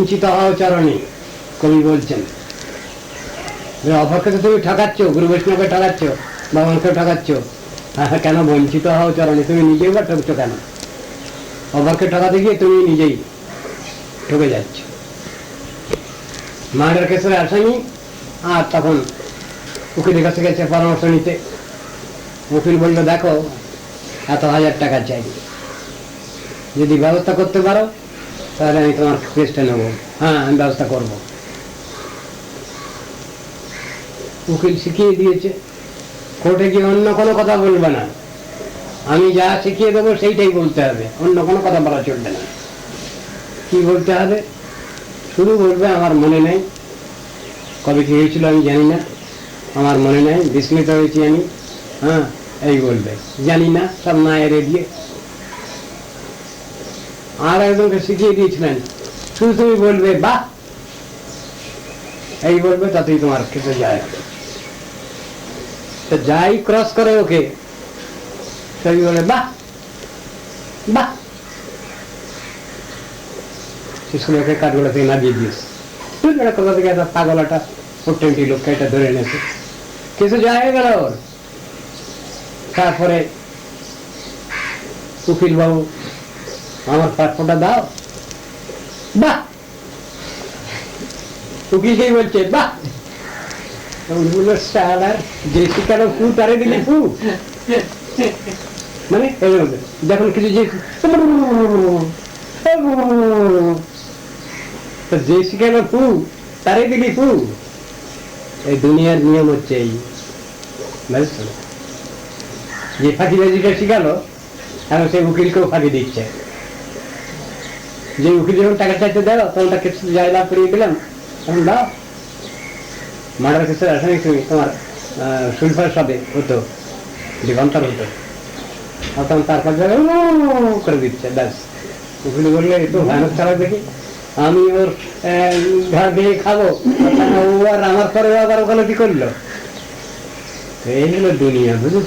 বঞ্চিত হও চরণে, কবি বলছেন। অপরকে তো তুমি ঠকাচ্ছ, গুরু বৈষ্ণবকে ঠকাচ্ছ, ভগবানকে ঠকাচ্ছ, কেন বঞ্চিত হও চরণে? তুমি নিজেই বা ঠকছো কেন? অপরকে ঠকাতে গিয়ে তুমি নিজেই ঠকে যাচ্ছ। মার্ডার কেসের আসামি, আর তখন উকিলের কাছে গেছে পরামর্শ নিতে। উকিল বললো, দেখো এত 1000 টাকা চাই, যদি ব্যবস্থা করতে পারো তাহলে আমি তোমার কেসটা নেবো। হ্যাঁ, আমি ব্যবস্থা করবো। উকিল শিখিয়ে দিয়েছে, কোর্টে গিয়ে অন্য কোনো কথা বলবে না, আমি যা শিখিয়ে দেবো সেইটাই বলতে হবে, অন্য কোনো কথা বলা চলবে না। কি বলতে হবে? শুধু বলবে আমার মনে নেই, কবে কি হয়েছিল আমি জানি না, আমার মনে নেই, বিস্মিত হয়েছি আমি, হ্যাঁ এই বলবে, জানি না, সব না এড়ে দিয়ে। আর একজনকে শিখিয়ে দিয়েছিলেন, শুধু তুমি বলবে বাহ, এই বলবে, তাতেই তোমার খেতে যায়। তো যাই ক্রস করে ওকে, সেই বলে বাহ বাহ, শেষ করে ওকে কাঠগোড়া থেকে নামিয়ে দিয়েছে। কোথা থেকে একটা পাগলাটা প্রত্যেকটি লোককে এটা ধরে এনেছে, কিছু যায় হয়ে গেল ওর। তারপরে উকিল বাবু, আমার পাসপোর্টটা দাও। বাহ, উকিলকেই বলছে বাহ, যে শিকার ফু তারে দিলি ফু, মানে যখন কিছু যে শিখালো ফু তারে দিলি ফু। এই দুনিয়ার নিয়ম হচ্ছে এই, বুঝছো? যে ফাঁকিবাজিটা শিখালো এখন সেই উকিলকেও ফাঁকি দিচ্ছে। যে উকিল যখন টাকা চাইতে দেওয়া তখন তাকে জয় লাভ করিয়ে দিলাম, তখন দাও। মার্ডার কেসের আসামি তুমি, তোমার সুলফার সাথে হতো, দিগন্তর হতো, তখন তারপর করে দিচ্ছে, ব্যাস। উকিল বললে একটু ভয়ানক চালাক দেখি, আমি ওর ঘর ভেঙে খাবো, ও আর আমার পরে আবার ওখানে কি করলো। এই হলো দুনিয়া, বুঝেছ?